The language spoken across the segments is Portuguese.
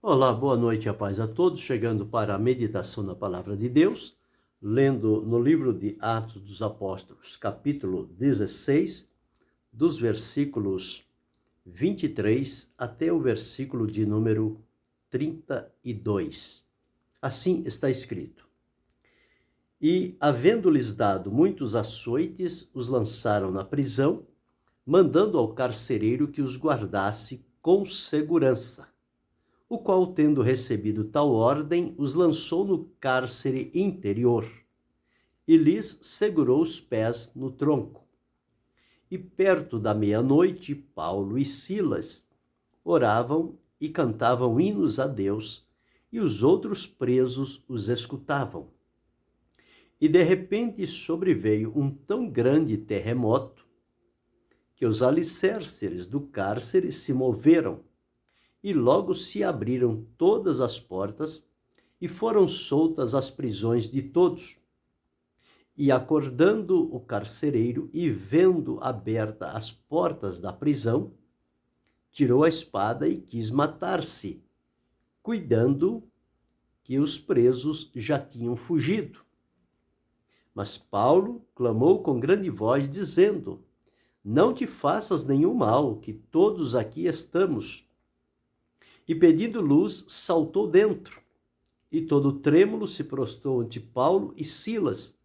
Olá, boa noite, a paz a todos. Chegando para a meditação na Palavra de Deus, lendo no livro de Atos dos Apóstolos, capítulo 16, dos versículos 23 até o versículo de número 32. Assim está escrito: E, havendo-lhes dado muitos açoites, os lançaram na prisão, mandando ao carcereiro que os guardasse com segurança, o qual, tendo recebido tal ordem, os lançou no cárcere interior e lhes segurou os pés no tronco. E perto da meia-noite, Paulo e Silas oravam e cantavam hinos a Deus, e os outros presos os escutavam. E de repente sobreveio um tão grande terremoto que os alicerces do cárcere se moveram, e logo se abriram todas as portas e foram soltas as prisões de todos. E acordando o carcereiro e vendo aberta as portas da prisão, tirou a espada e quis matar-se, cuidando que os presos já tinham fugido. Mas Paulo clamou com grande voz, dizendo: Não te faças nenhum mal, que todos aqui estamos. E pedindo luz, saltou dentro, e todo trêmulo se prostrou ante Paulo e Silas,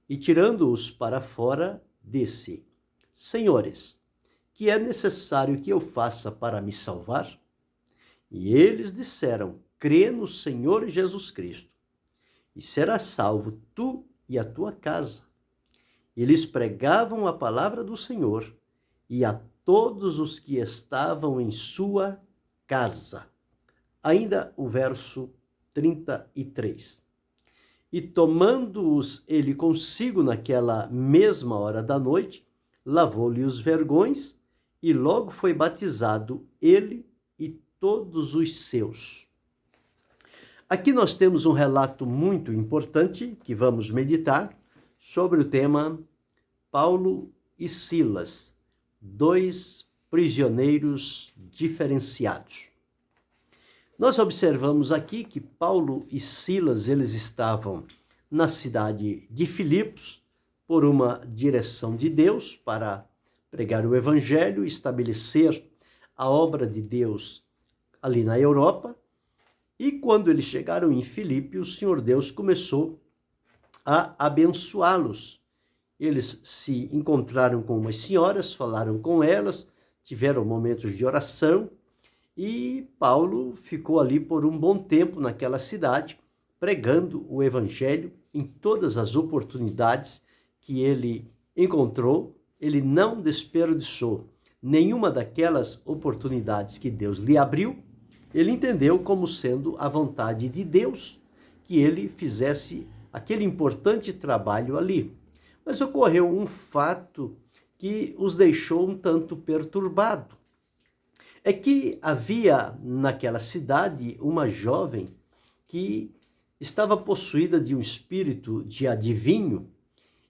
e tirando-os para fora, disse: Senhores, que é necessário que eu faça para me salvar? E eles disseram: Crê no Senhor Jesus Cristo, e serás salvo tu e a tua casa. E lhes pregavam a palavra do Senhor, e a todos os que estavam em sua casa. Ainda o verso 33. E tomando-os ele consigo naquela mesma hora da noite, lavou-lhe os vergões, e logo foi batizado ele e todos os seus. Aqui nós temos um relato muito importante que vamos meditar sobre o tema Paulo e Silas, dois prisioneiros diferenciados. Nós observamos aqui que Paulo e Silas, eles estavam na cidade de Filipos por uma direção de Deus para pregar o evangelho, estabelecer a obra de Deus ali na Europa. E quando eles chegaram em Filipe, o Senhor Deus começou a abençoá-los. Eles se encontraram com umas senhoras, falaram com elas, tiveram momentos de oração, e Paulo ficou ali por um bom tempo naquela cidade, pregando o evangelho em todas as oportunidades que ele encontrou. Ele não desperdiçou nenhuma daquelas oportunidades que Deus lhe abriu. Ele entendeu como sendo a vontade de Deus que ele fizesse aquele importante trabalho ali. Mas ocorreu um fato que os deixou um tanto perturbado. É que havia naquela cidade uma jovem que estava possuída de um espírito de adivinho,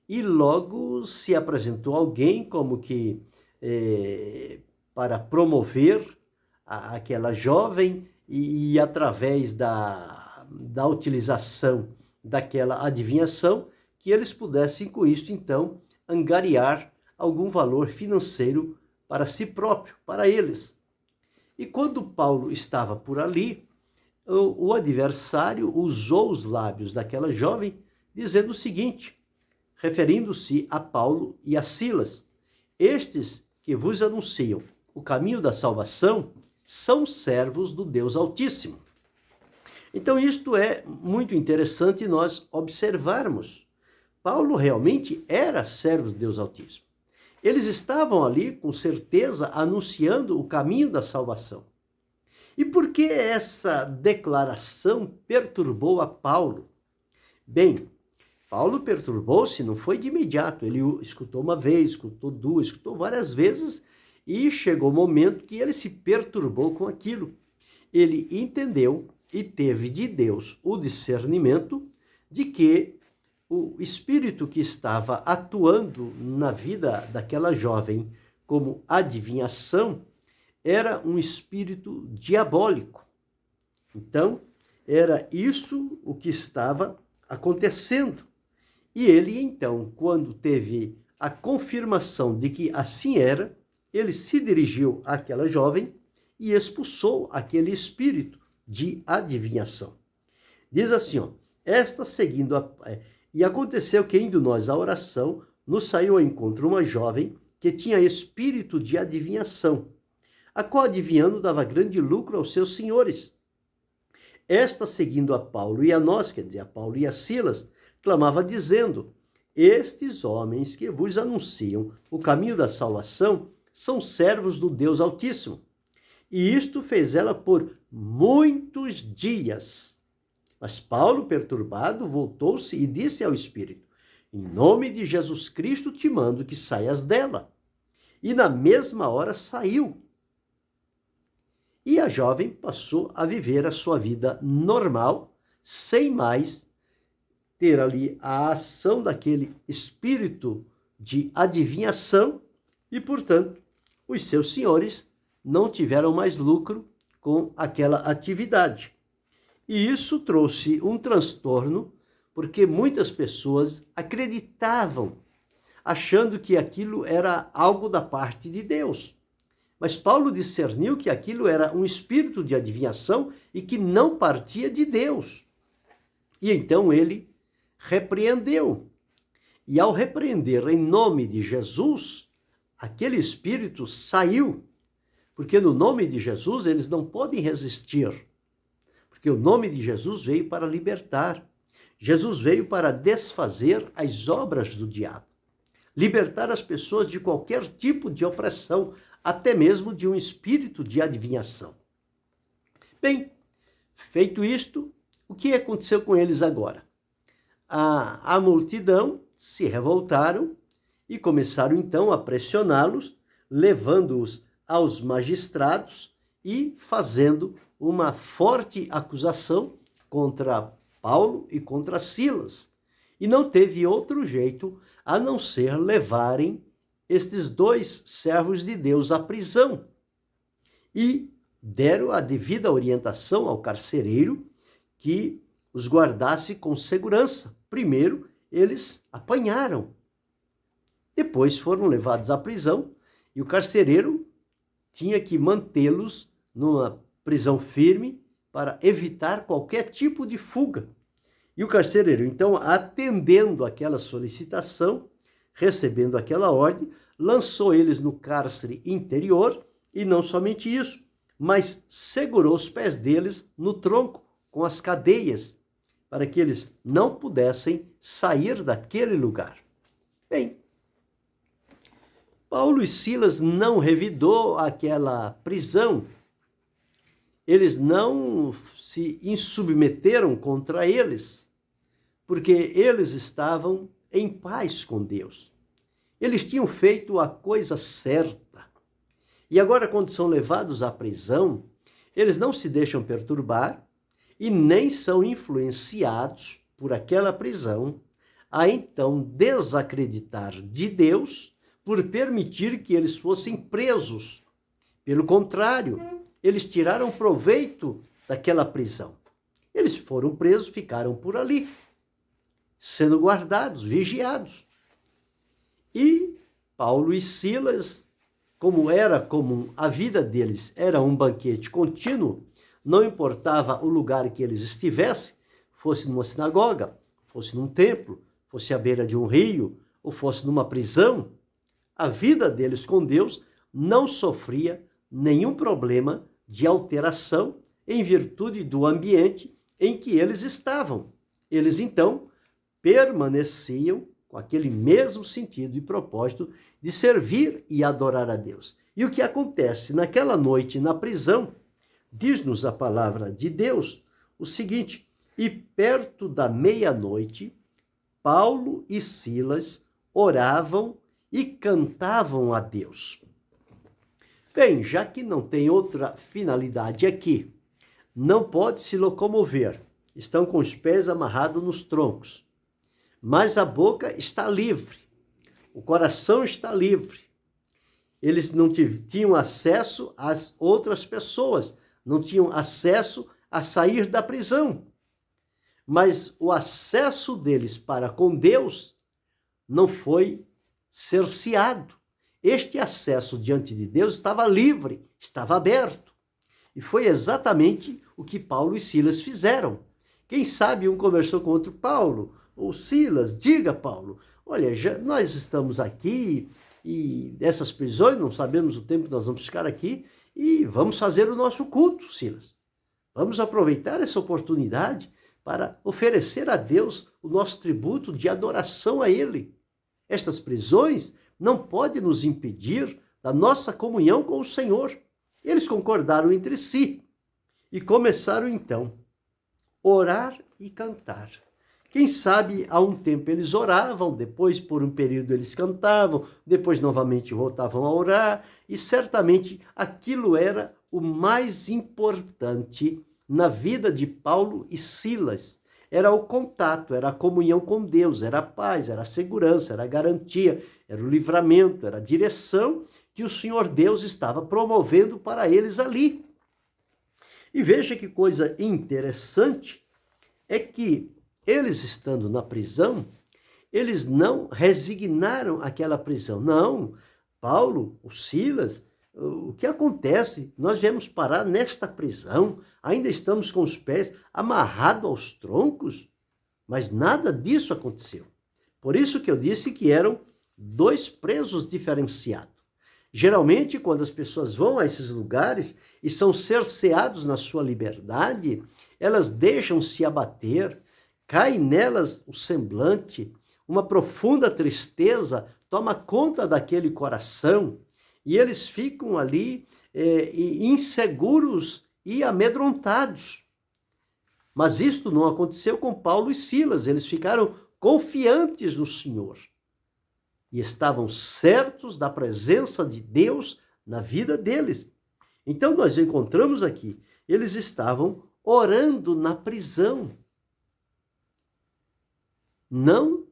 e logo se apresentou alguém como que para promover aquela jovem, e através da utilização daquela adivinhação, que eles pudessem com isso então angariar algum valor financeiro para si próprio, para eles. E quando Paulo estava por ali, o adversário usou os lábios daquela jovem, dizendo o seguinte, referindo-se a Paulo e a Silas: Estes que vos anunciam o caminho da salvação são servos do Deus Altíssimo. Então isto é muito interessante nós observarmos. Paulo realmente era servo do Deus Altíssimo. Eles estavam ali, com certeza, anunciando o caminho da salvação. E por que essa declaração perturbou a Paulo? Bem, Paulo perturbou-se, não foi de imediato. Ele escutou uma vez, escutou duas, escutou várias vezes, e chegou o momento que ele se perturbou com aquilo. Ele entendeu e teve de Deus o discernimento de que o espírito que estava atuando na vida daquela jovem como adivinhação era um espírito diabólico. Então, era isso o que estava acontecendo. E ele, então, quando teve a confirmação de que assim era, ele se dirigiu àquela jovem e expulsou aquele espírito de adivinhação. Diz assim, ó, esta seguindo e aconteceu que, indo nós à oração, nos saiu ao encontro uma jovem que tinha espírito de adivinhação, a qual adivinhando dava grande lucro aos seus senhores. Esta, seguindo a Paulo e a nós, quer dizer, a Paulo e a Silas, clamava dizendo: estes homens que vos anunciam o caminho da salvação são servos do Deus Altíssimo. E isto fez ela por muitos dias. Mas Paulo, perturbado, voltou-se e disse ao Espírito: em nome de Jesus Cristo te mando que saias dela. E na mesma hora saiu. E a jovem passou a viver a sua vida normal, sem mais ter ali a ação daquele espírito de adivinhação, e, portanto, os seus senhores não tiveram mais lucro com aquela atividade. E isso trouxe um transtorno, porque muitas pessoas acreditavam, achando que aquilo era algo da parte de Deus. Mas Paulo discerniu que aquilo era um espírito de adivinhação e que não partia de Deus. E então ele repreendeu. E ao repreender em nome de Jesus, aquele espírito saiu. Porque no nome de Jesus eles não podem resistir. Porque o nome de Jesus veio para libertar. Jesus veio para desfazer as obras do diabo. Libertar as pessoas de qualquer tipo de opressão, até mesmo de um espírito de adivinhação. Bem, feito isto, o que aconteceu com eles agora? A multidão se revoltaram e começaram então a pressioná-los, levando-os aos magistrados e fazendo uma forte acusação contra Paulo e contra Silas. E não teve outro jeito a não ser levarem estes dois servos de Deus à prisão. E deram a devida orientação ao carcereiro que os guardasse com segurança. Primeiro, eles apanharam. Depois foram levados à prisão e o carcereiro tinha que mantê-los numa prisão firme para evitar qualquer tipo de fuga. E o carcereiro, então, atendendo aquela solicitação, recebendo aquela ordem, lançou eles no cárcere interior e não somente isso, mas segurou os pés deles no tronco com as cadeias para que eles não pudessem sair daquele lugar. Bem, Paulo e Silas não revidou aquela prisão. Eles não se insubmeteram contra eles, porque eles estavam em paz com Deus. Eles tinham feito a coisa certa. E agora, quando são levados à prisão, eles não se deixam perturbar e nem são influenciados por aquela prisão a então desacreditar de Deus por permitir que eles fossem presos. Pelo contrário, eles tiraram proveito daquela prisão. Eles foram presos, ficaram por ali, sendo guardados, vigiados. E Paulo e Silas, como era comum, a vida deles era um banquete contínuo, não importava o lugar que eles estivessem, fosse numa sinagoga, fosse num templo, fosse à beira de um rio, ou fosse numa prisão, a vida deles com Deus não sofria nenhum problema de alteração em virtude do ambiente em que eles estavam. Eles, então, permaneciam com aquele mesmo sentido e propósito de servir e adorar a Deus. E o que acontece naquela noite na prisão, diz-nos a palavra de Deus o seguinte: e perto da meia-noite, Paulo e Silas oravam e cantavam a Deus. Bem, já que não tem outra finalidade aqui, não pode se locomover, estão com os pés amarrados nos troncos, mas a boca está livre, o coração está livre. Eles não tinham acesso às outras pessoas, não tinham acesso a sair da prisão. Mas o acesso deles para com Deus não foi cerceado. Este acesso diante de Deus estava livre, estava aberto. E foi exatamente o que Paulo e Silas fizeram. Quem sabe um conversou com outro, Paulo, ou Silas, diga, Paulo, olha, nós estamos aqui e essas prisões, não sabemos o tempo que nós vamos ficar aqui, e vamos fazer o nosso culto, Silas. Vamos aproveitar essa oportunidade para oferecer a Deus o nosso tributo de adoração a Ele. Estas prisões não podem nos impedir da nossa comunhão com o Senhor. Eles concordaram entre si e começaram então a orar e cantar. Quem sabe há um tempo eles oravam, depois por um período eles cantavam, depois novamente voltavam a orar, e certamente aquilo era o mais importante na vida de Paulo e Silas. Era o contato, era a comunhão com Deus, era a paz, era a segurança, era a garantia, era o livramento, era a direção que o Senhor Deus estava promovendo para eles ali. E veja que coisa interessante é que eles estando na prisão, eles não resignaram aquela prisão. Não, Paulo, o Silas, o que acontece? Nós viemos parar nesta prisão, ainda estamos com os pés amarrados aos troncos, mas nada disso aconteceu. Por isso que eu disse que eram dois presos diferenciados. Geralmente, quando as pessoas vão a esses lugares e são cerceados na sua liberdade, elas deixam-se abater, cai nelas o semblante, uma profunda tristeza toma conta daquele coração e eles ficam ali inseguros e amedrontados. Mas isto não aconteceu com Paulo e Silas, eles ficaram confiantes no Senhor e estavam certos da presença de Deus na vida deles. Então nós encontramos aqui, eles estavam orando na prisão. Não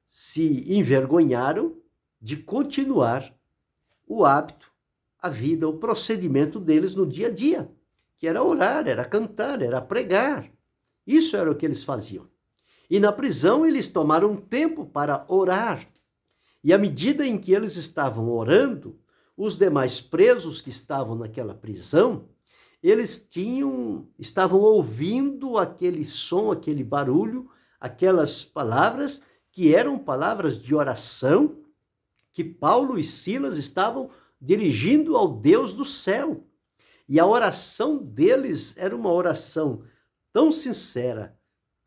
se envergonharam de continuar o hábito, a vida, o procedimento deles no dia a dia, que era orar, era cantar, era pregar. Isso era o que eles faziam. E na prisão eles tomaram um tempo para orar. E à medida em que eles estavam orando, os demais presos que estavam naquela prisão, eles estavam ouvindo aquele som, aquele barulho, aquelas palavras que eram palavras de oração que Paulo e Silas estavam dirigindo ao Deus do céu. E a oração deles era uma oração tão sincera,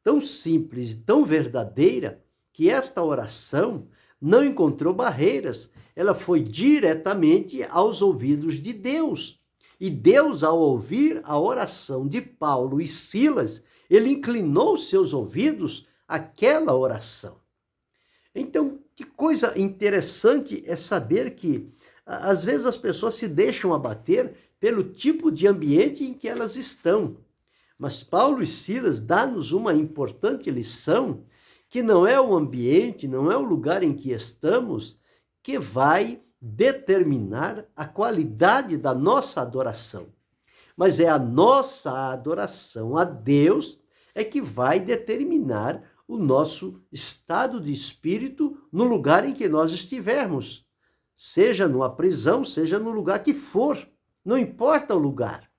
tão simples, tão verdadeira, que esta oração não encontrou barreiras. Ela foi diretamente aos ouvidos de Deus. E Deus, ao ouvir a oração de Paulo e Silas, ele inclinou seus ouvidos àquela oração. Então, que coisa interessante é saber que, às vezes, as pessoas se deixam abater pelo tipo de ambiente em que elas estão. Mas Paulo e Silas dão-nos uma importante lição, que não é o ambiente, não é o lugar em que estamos, que vai determinar a qualidade da nossa adoração. Mas é a nossa adoração a Deus é que vai determinar o nosso estado de espírito no lugar em que nós estivermos. Seja numa prisão, seja no lugar que for. Não importa o lugar.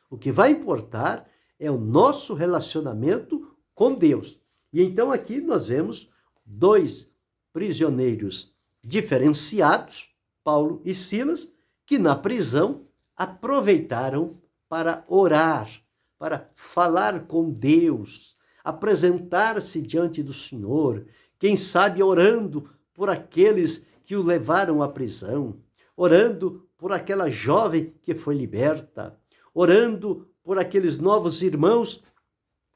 O que vai importar é o nosso relacionamento com Deus. E então aqui nós vemos dois prisioneiros diferenciados, Paulo e Silas, que na prisão aproveitaram para orar, para falar com Deus, apresentar-se diante do Senhor, quem sabe orando por aqueles que o levaram à prisão, orando por aquela jovem que foi liberta, orando por aqueles novos irmãos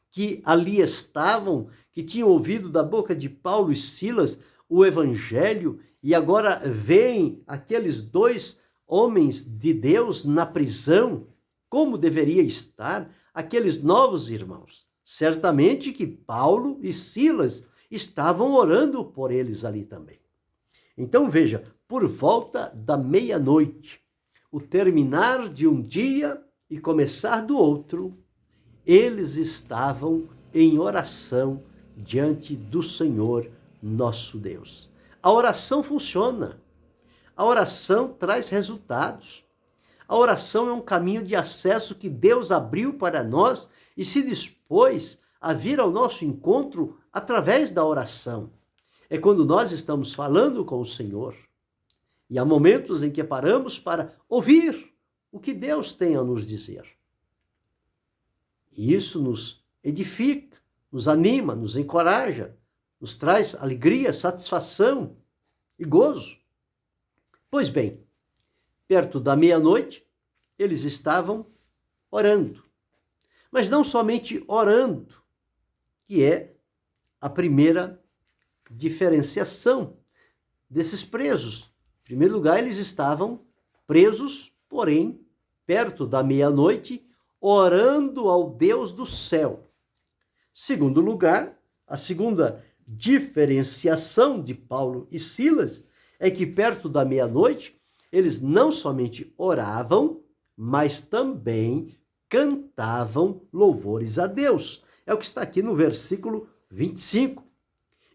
que ali estavam, que tinham ouvido da boca de Paulo e Silas o evangelho e agora veem aqueles dois homens de Deus na prisão, como deveria estar aqueles novos irmãos. Certamente que Paulo e Silas estavam orando por eles ali também. Então veja, por volta da meia-noite, o terminar de um dia e começar do outro, eles estavam em oração diante do Senhor nosso Deus. A oração funciona. A oração traz resultados. A oração é um caminho de acesso que Deus abriu para nós e se dispôs a vir ao nosso encontro através da oração. É quando nós estamos falando com o Senhor. E há momentos em que paramos para ouvir o que Deus tem a nos dizer. E isso nos edifica, nos anima, nos encoraja, nos traz alegria, satisfação e gozo. Pois bem, perto da meia-noite, eles estavam orando. Mas não somente orando, que é a primeira diferenciação desses presos. Em primeiro lugar, eles estavam presos, porém, perto da meia-noite, orando ao Deus do céu. Segundo lugar, a segunda diferenciação de Paulo e Silas é que perto da meia-noite, eles não somente oravam, mas também cantavam louvores a Deus. É o que está aqui no versículo 25.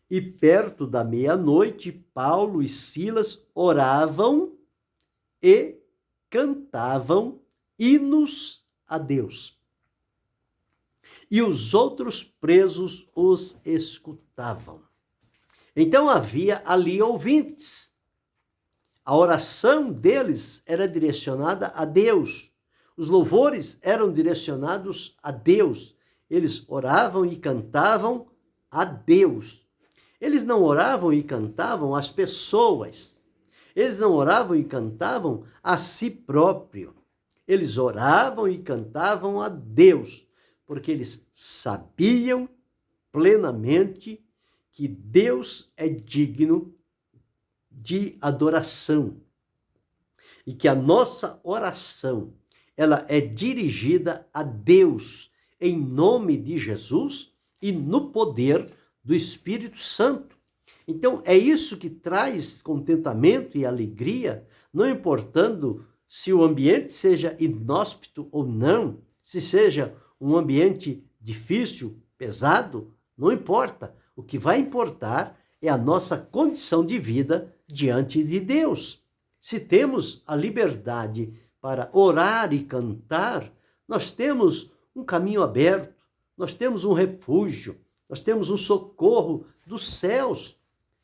E perto da meia-noite, Paulo e Silas oravam e cantavam hinos a Deus. E os outros presos os escutavam. Então havia ali ouvintes. A oração deles era direcionada a Deus. Os louvores eram direcionados a Deus. Eles oravam e cantavam a Deus. Eles não oravam e cantavam às pessoas. Eles não oravam e cantavam a si próprio. Eles oravam e cantavam a Deus, porque eles sabiam plenamente que Deus é digno de adoração e que a nossa oração, ela é dirigida a Deus em nome de Jesus e no poder do Espírito Santo. Então, é isso que traz contentamento e alegria, não importando se o ambiente seja inóspito ou não, se seja um ambiente difícil, pesado, não importa. O que vai importar é a nossa condição de vida diante de Deus. Se temos a liberdade para orar e cantar, nós temos um caminho aberto, nós temos um refúgio, nós temos um socorro dos céus.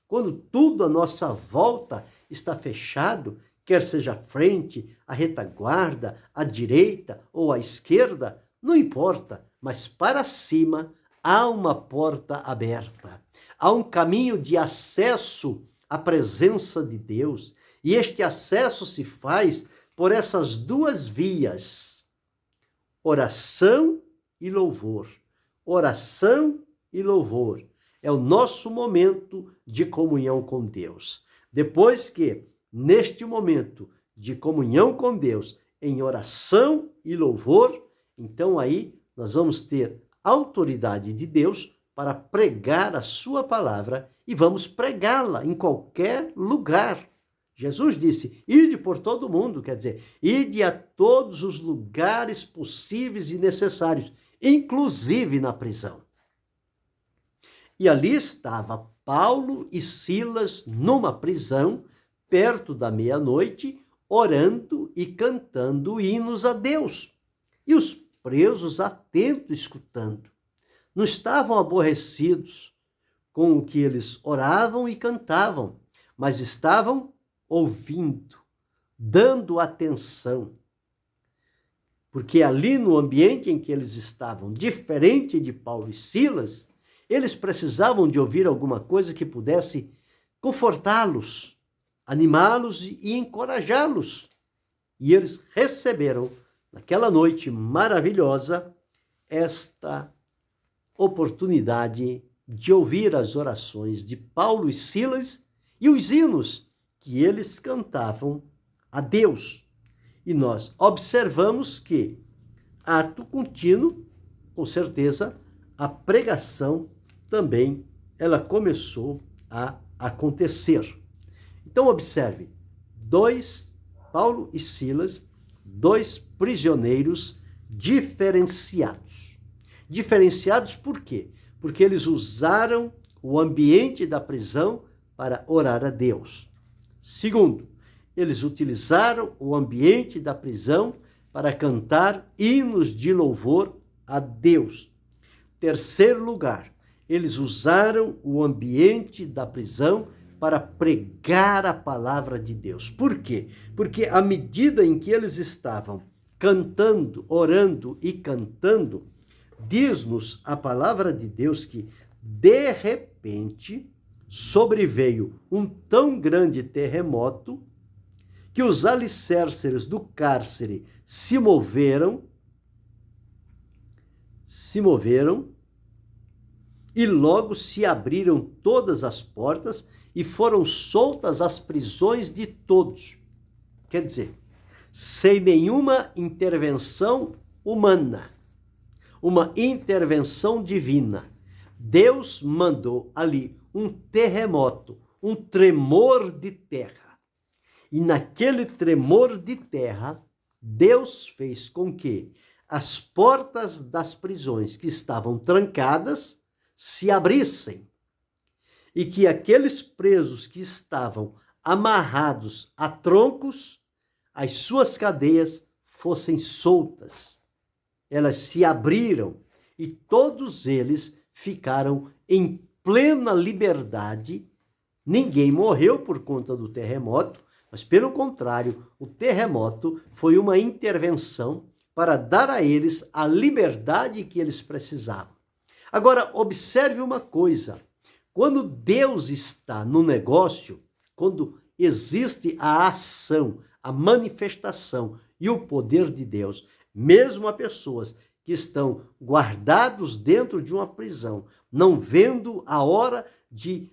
Quando tudo à nossa volta está fechado, quer seja a frente, a retaguarda, a direita ou a esquerda, não importa, mas para cima há uma porta aberta. Há um caminho de acesso à presença de Deus. E este acesso se faz por essas duas vias: oração e louvor. Oração e louvor. É o nosso momento de comunhão com Deus. Depois que, neste momento de comunhão com Deus, em oração e louvor, então aí nós vamos ter autoridade de Deus para pregar a sua palavra e vamos pregá-la em qualquer lugar. Jesus disse, ide por todo mundo, quer dizer, ide a todos os lugares possíveis e necessários, inclusive na prisão. E ali estava Paulo e Silas numa prisão, perto da meia-noite, orando e cantando hinos a Deus. E os presos atentos escutando. Não estavam aborrecidos com o que eles oravam e cantavam, mas estavam ouvindo, dando atenção. Porque ali no ambiente em que eles estavam, diferente de Paulo e Silas, eles precisavam de ouvir alguma coisa que pudesse confortá-los, animá-los e encorajá-los. E eles receberam, naquela noite maravilhosa, esta oportunidade de ouvir as orações de Paulo e Silas e os hinos que eles cantavam a Deus. E nós observamos que, ato contínuo, com certeza, a pregação também ela começou a acontecer. Então observe, Paulo e Silas, dois prisioneiros diferenciados. Diferenciados por quê? Porque eles usaram o ambiente da prisão para orar a Deus. Segundo, eles utilizaram o ambiente da prisão para cantar hinos de louvor a Deus. Terceiro lugar, eles usaram o ambiente da prisão para pregar a palavra de Deus. Por quê? Porque à medida em que eles estavam cantando, orando e cantando, diz-nos a palavra de Deus que, de repente, sobreveio um tão grande terremoto que os alicerces do cárcere se moveram e logo se abriram todas as portas e foram soltas as prisões de todos. Quer dizer, sem nenhuma intervenção humana, uma intervenção divina, Deus mandou ali um terremoto, um tremor de terra. E naquele tremor de terra, Deus fez com que as portas das prisões que estavam trancadas se abrissem e que aqueles presos que estavam amarrados a troncos, as suas cadeias fossem soltas. Elas se abriram e todos eles ficaram em plena liberdade. Ninguém morreu por conta do terremoto, mas pelo contrário, o terremoto foi uma intervenção para dar a eles a liberdade que eles precisavam. Agora, observe uma coisa. Quando Deus está no negócio, quando existe a ação, a manifestação e o poder de Deus, mesmo a pessoas que estão guardados dentro de uma prisão, não vendo a hora de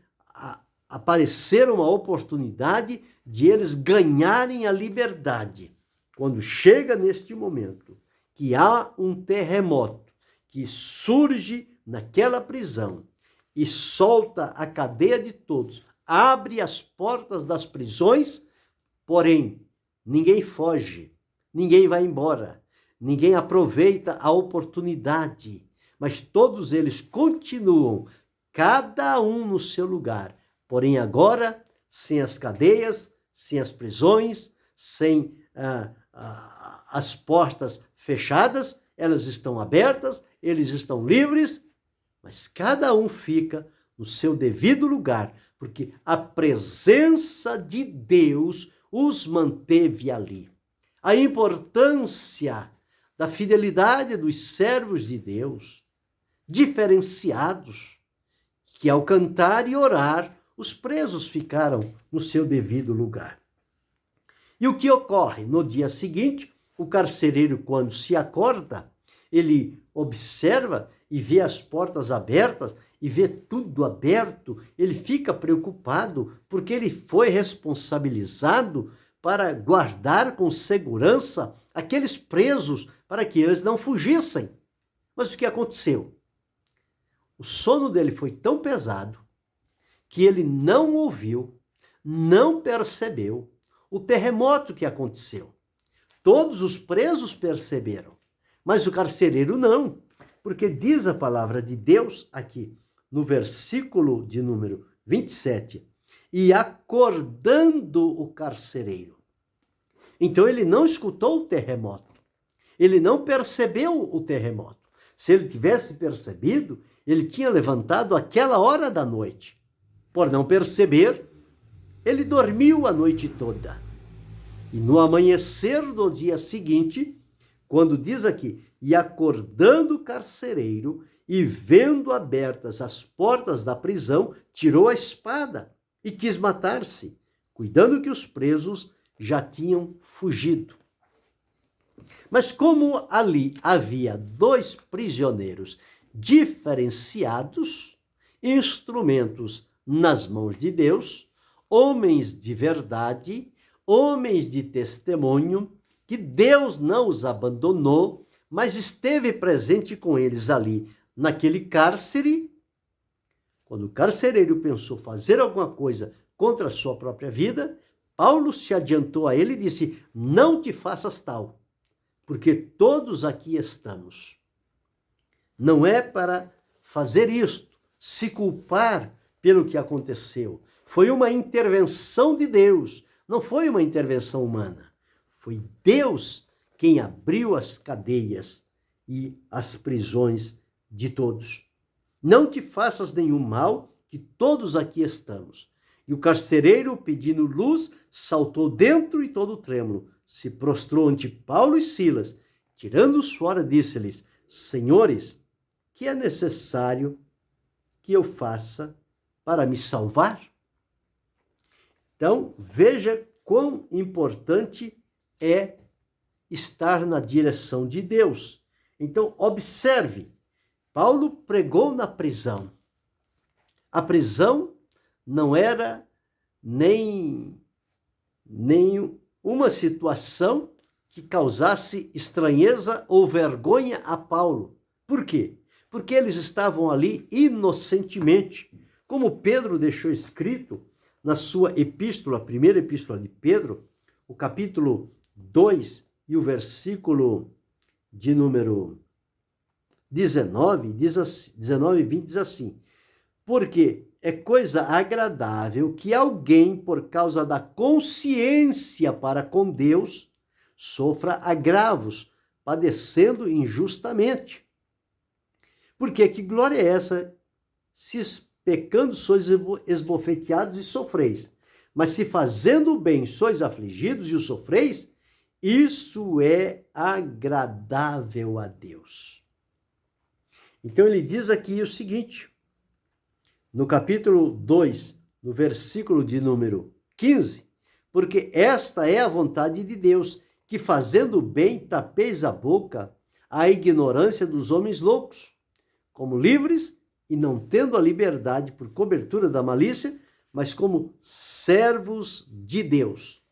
aparecer uma oportunidade de eles ganharem a liberdade. Quando chega neste momento que há um terremoto que surge naquela prisão e solta a cadeia de todos, abre as portas das prisões, porém, ninguém foge, ninguém vai embora, ninguém aproveita a oportunidade, mas todos eles continuam, cada um no seu lugar, porém agora sem as cadeias, sem as prisões, sem as portas fechadas, elas estão abertas, eles estão livres, mas cada um fica no seu devido lugar, porque a presença de Deus os manteve ali. A importância da fidelidade dos servos de Deus, diferenciados, que ao cantar e orar, os presos ficaram no seu devido lugar. E o que ocorre? No dia seguinte, o carcereiro, quando se acorda, ele observa e vê as portas abertas e vê tudo aberto, ele fica preocupado porque ele foi responsabilizado para guardar com segurança aqueles presos para que eles não fugissem. Mas o que aconteceu? O sono dele foi tão pesado que ele não ouviu, não percebeu o terremoto que aconteceu. Todos os presos perceberam, mas o carcereiro não, porque diz a palavra de Deus aqui, no versículo de número 27, e acordando o carcereiro. Então ele não escutou o terremoto, ele não percebeu o terremoto. Se ele tivesse percebido, ele tinha levantado àquela hora da noite. Por não perceber, ele dormiu a noite toda. E no amanhecer do dia seguinte, quando diz aqui, e acordando o carcereiro e vendo abertas as portas da prisão, tirou a espada e quis matar-se, cuidando que os presos já tinham fugido. Mas como ali havia 2 prisioneiros diferenciados, instrumentos nas mãos de Deus, homens de verdade, homens de testemunho, que Deus não os abandonou, mas esteve presente com eles ali, naquele cárcere. Quando o carcereiro pensou fazer alguma coisa contra a sua própria vida, Paulo se adiantou a ele e disse, não te faças tal, porque todos aqui estamos. Não é para fazer isto, se culpar pelo que aconteceu. Foi uma intervenção de Deus, não foi uma intervenção humana. Foi Deus quem abriu as cadeias e as prisões de todos. Não te faças nenhum mal, que todos aqui estamos. E o carcereiro, pedindo luz, saltou dentro e todo trêmulo. Se prostrou ante Paulo e Silas. Tirando-os fora, disse-lhes: Senhores, que é necessário que eu faça para me salvar? Então, veja quão importante é estar na direção de Deus. Então, observe, Paulo pregou na prisão. A prisão não era nem uma situação que causasse estranheza ou vergonha a Paulo. Por quê? Porque eles estavam ali inocentemente. Como Pedro deixou escrito na sua epístola, a primeira epístola de Pedro, o capítulo 2 e o versículo de número 19 e 20 diz assim: porque é coisa agradável que alguém, por causa da consciência para com Deus, sofra agravos, padecendo injustamente. Porque que glória é essa, se pecando sois esbofeteados e sofreis, mas se fazendo o bem sois afligidos e o sofreis, isso é agradável a Deus. Então ele diz aqui o seguinte, no capítulo 2, no versículo de número 15, porque esta é a vontade de Deus, que fazendo bem tapeis a boca à ignorância dos homens loucos, como livres e não tendo a liberdade por cobertura da malícia, mas como servos de Deus.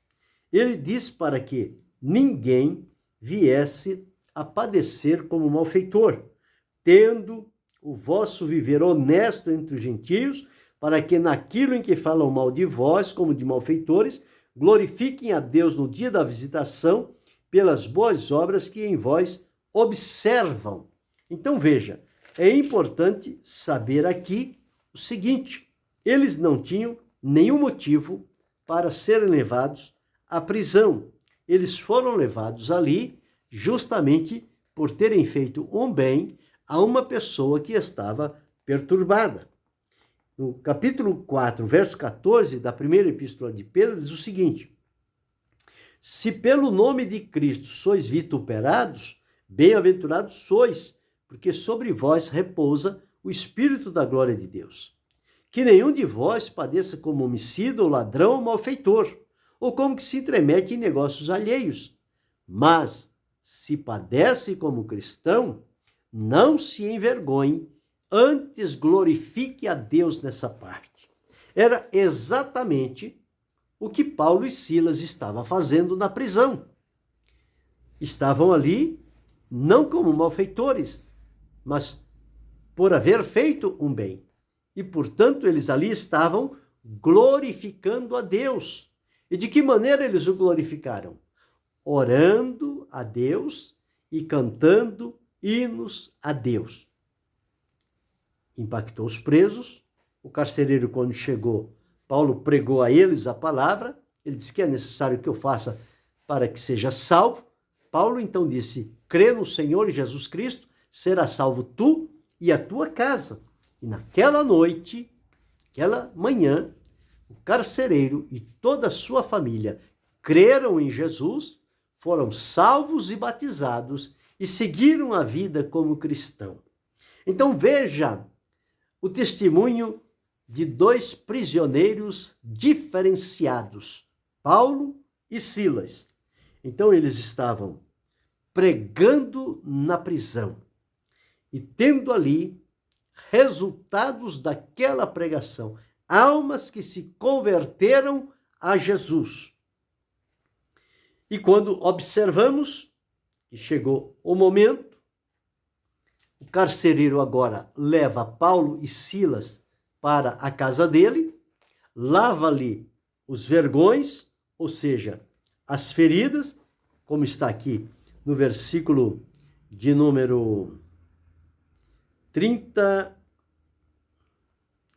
Ele diz para que ninguém viesse a padecer como malfeitor, tendo o vosso viver honesto entre os gentios, para que naquilo em que falam mal de vós, como de malfeitores, glorifiquem a Deus no dia da visitação, pelas boas obras que em vós observam. Então veja, é importante saber aqui o seguinte: eles não tinham nenhum motivo para serem levados à prisão. Eles foram levados ali justamente por terem feito um bem a uma pessoa que estava perturbada. No capítulo 4, verso 14 da primeira epístola de Pedro, diz o seguinte: se pelo nome de Cristo sois vituperados, bem-aventurados sois, porque sobre vós repousa o Espírito da glória de Deus. Que nenhum de vós padeça como homicida, ou ladrão, ou malfeitor, ou como que se intromete em negócios alheios. Mas, se padece como cristão, não se envergonhe, antes glorifique a Deus nessa parte. Era exatamente o que Paulo e Silas estavam fazendo na prisão. Estavam ali não como malfeitores, mas por haver feito um bem. E, portanto, eles ali estavam glorificando a Deus. E de que maneira eles o glorificaram? Orando a Deus e cantando hinos a Deus. Impactou os presos. O carcereiro, quando chegou, Paulo pregou a eles a palavra. Ele disse que é necessário que eu faça para que seja salvo. Paulo então disse: crê no Senhor Jesus Cristo, será salvo tu e a tua casa. E naquela noite, aquela manhã, o carcereiro e toda a sua família creram em Jesus, foram salvos e batizados e seguiram a vida como cristão. Então veja o testemunho de dois prisioneiros diferenciados, Paulo e Silas. Então eles estavam pregando na prisão e tendo ali resultados daquela pregação, almas que se converteram a Jesus. E quando observamos que chegou o momento, o carcereiro agora leva Paulo e Silas para a casa dele, lava-lhe os vergões, ou seja, as feridas, como está aqui no versículo de número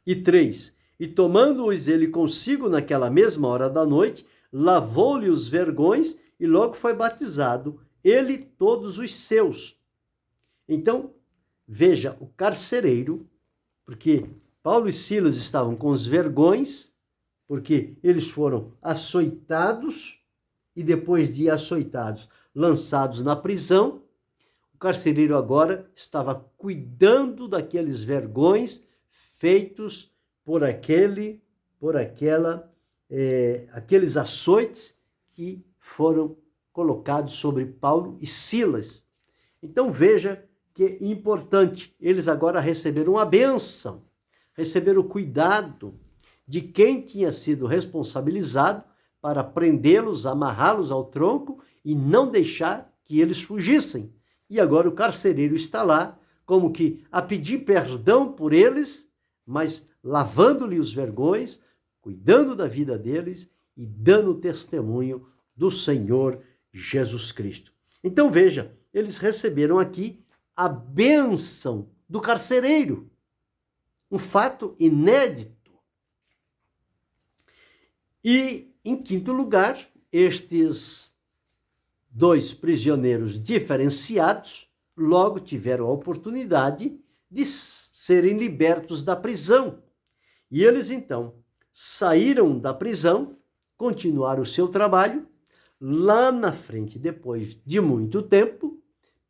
33. E tomando-os ele consigo naquela mesma hora da noite, lavou-lhe os vergões e logo foi batizado, ele e todos os seus. Então, veja, o carcereiro, porque Paulo e Silas estavam com os vergões, porque eles foram açoitados e depois de açoitados, lançados na prisão. O carcereiro agora estava cuidando daqueles vergões feitos por aqueles açoites que foram colocados sobre Paulo e Silas. Então veja que é importante, eles agora receberam a bênção, receberam o cuidado de quem tinha sido responsabilizado para prendê-los, amarrá-los ao tronco e não deixar que eles fugissem. E agora o carcereiro está lá, como que a pedir perdão por eles, mas lavando-lhe os vergões, cuidando da vida deles e dando testemunho do Senhor Jesus Cristo. Então veja, eles receberam aqui a bênção do carcereiro, um fato inédito. E, em quinto lugar, estes dois prisioneiros diferenciados logo tiveram a oportunidade de serem libertos da prisão. E eles, então, saíram da prisão, continuaram o seu trabalho. Lá na frente, depois de muito tempo,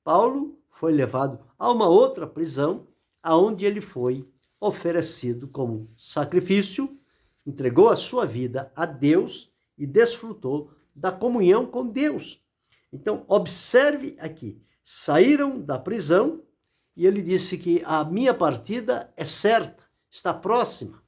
Paulo foi levado a uma outra prisão, aonde ele foi oferecido como sacrifício, entregou a sua vida a Deus e desfrutou da comunhão com Deus. Então, observe aqui, saíram da prisão e ele disse que a minha partida é certa, está próxima.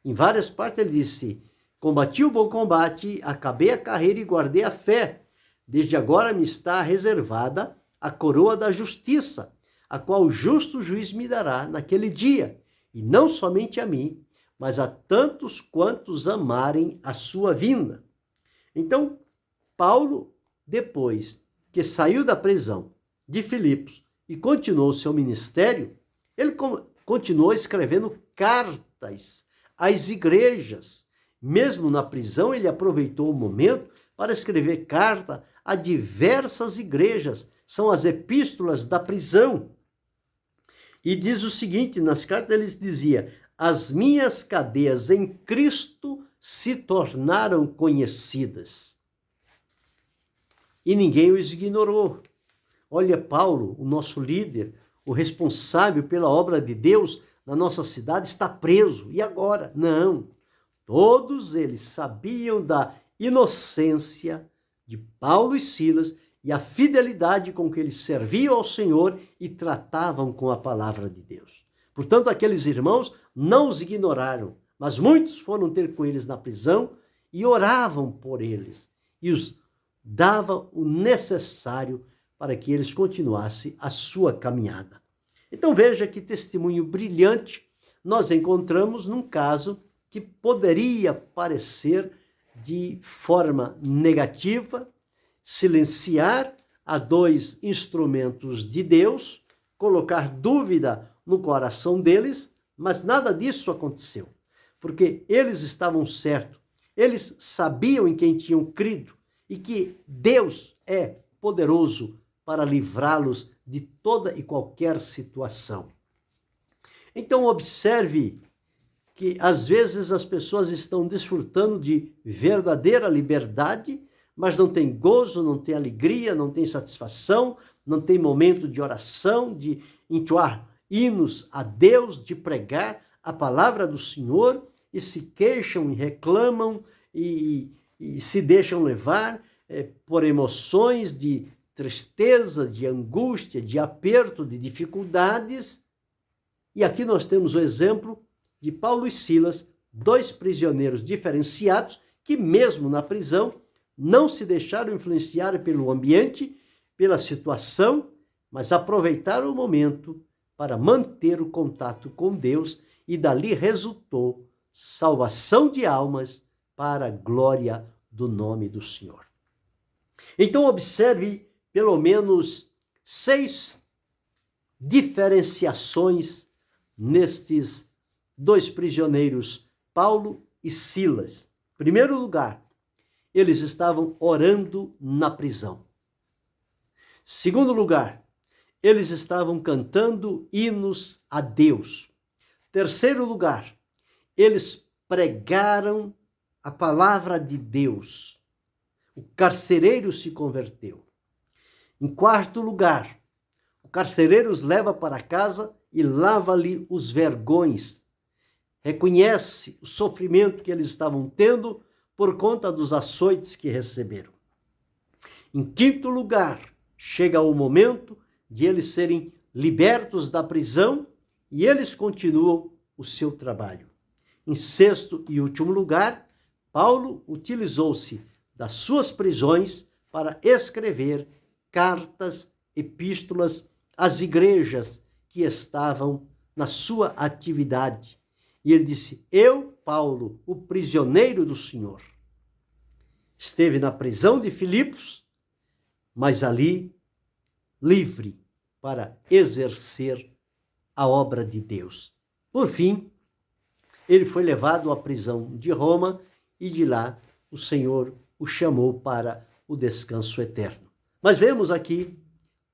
Em várias partes ele disse: combati o bom combate, acabei a carreira e guardei a fé. Desde agora me está reservada a coroa da justiça, a qual o justo juiz me dará naquele dia, e não somente a mim, mas a tantos quantos amarem a sua vinda. Então, Paulo, depois que saiu da prisão de Filipos e continuou seu ministério, ele continuou escrevendo cartas às igrejas. Mesmo na prisão, ele aproveitou o momento para escrever carta a diversas igrejas. São as epístolas da prisão. E diz o seguinte, nas cartas ele dizia: as minhas cadeias em Cristo se tornaram conhecidas. E ninguém os ignorou. Olha, Paulo, o nosso líder, o responsável pela obra de Deus na nossa cidade, está preso. E agora? Não. Todos eles sabiam da inocência de Paulo e Silas e a fidelidade com que eles serviam ao Senhor e tratavam com a palavra de Deus. Portanto, aqueles irmãos não os ignoraram, mas muitos foram ter com eles na prisão e oravam por eles e os davam o necessário para que eles continuassem a sua caminhada. Então veja que testemunho brilhante nós encontramos num caso que poderia parecer de forma negativa, silenciar a dois instrumentos de Deus, colocar dúvida no coração deles, mas nada disso aconteceu, porque eles estavam certos, eles sabiam em quem tinham crido e que Deus é poderoso para livrá-los de toda e qualquer situação. Então observe que às vezes as pessoas estão desfrutando de verdadeira liberdade, mas não tem gozo, não tem alegria, não tem satisfação, não tem momento de oração, de entoar hinos a Deus, de pregar a palavra do Senhor, e se queixam e reclamam e se deixam levar por emoções de tristeza, de angústia, de aperto, de dificuldades. E aqui nós temos o exemplo de Paulo e Silas, dois prisioneiros diferenciados que mesmo na prisão não se deixaram influenciar pelo ambiente, pela situação, mas aproveitaram o momento para manter o contato com Deus e dali resultou salvação de almas para a glória do nome do Senhor. Então observe pelo menos 6 diferenciações nestes dois prisioneiros, Paulo e Silas. Em primeiro lugar, eles estavam orando na prisão. Segundo lugar, eles estavam cantando hinos a Deus. Terceiro lugar, eles pregaram a palavra de Deus. O carcereiro se converteu. Em quarto lugar, o carcereiro os leva para casa e lava-lhe os vergões. Reconhece o sofrimento que eles estavam tendo por conta dos açoites que receberam. Em quinto lugar, chega o momento de eles serem libertos da prisão e eles continuam o seu trabalho. Em sexto e último lugar, Paulo utilizou-se das suas prisões para escrever cartas, epístolas às igrejas que estavam na sua atividade. E ele disse: eu, Paulo, o prisioneiro do Senhor, esteve na prisão de Filipos, mas ali livre para exercer a obra de Deus. Por fim, ele foi levado à prisão de Roma e de lá o Senhor o chamou para o descanso eterno. Mas vemos aqui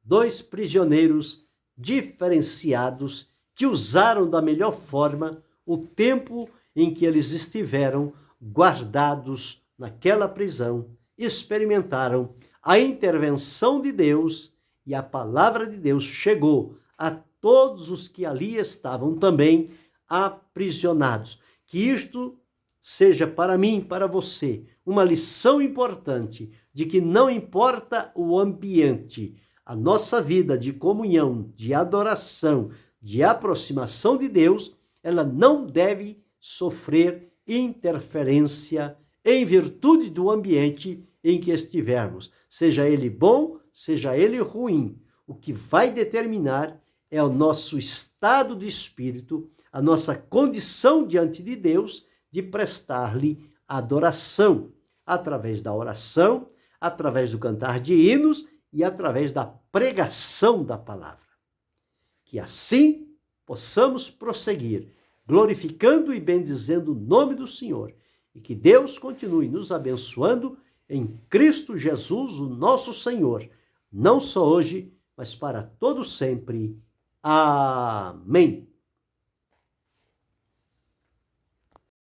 dois prisioneiros diferenciados que usaram da melhor forma o tempo em que eles estiveram guardados naquela prisão, experimentaram a intervenção de Deus e a palavra de Deus chegou a todos os que ali estavam também aprisionados. Que isto seja para mim, para você, uma lição importante de que não importa o ambiente, a nossa vida de comunhão, de adoração, de aproximação de Deus, ela não deve sofrer interferência em virtude do ambiente em que estivermos, seja ele bom, seja ele ruim. O que vai determinar é o nosso estado de espírito, a nossa condição diante de Deus de prestar-lhe adoração, através da oração, através do cantar de hinos e através da pregação da palavra. Que assim possamos prosseguir, glorificando e bendizendo o nome do Senhor, e que Deus continue nos abençoando em Cristo Jesus, o nosso Senhor, não só hoje, mas para todo sempre. Amém.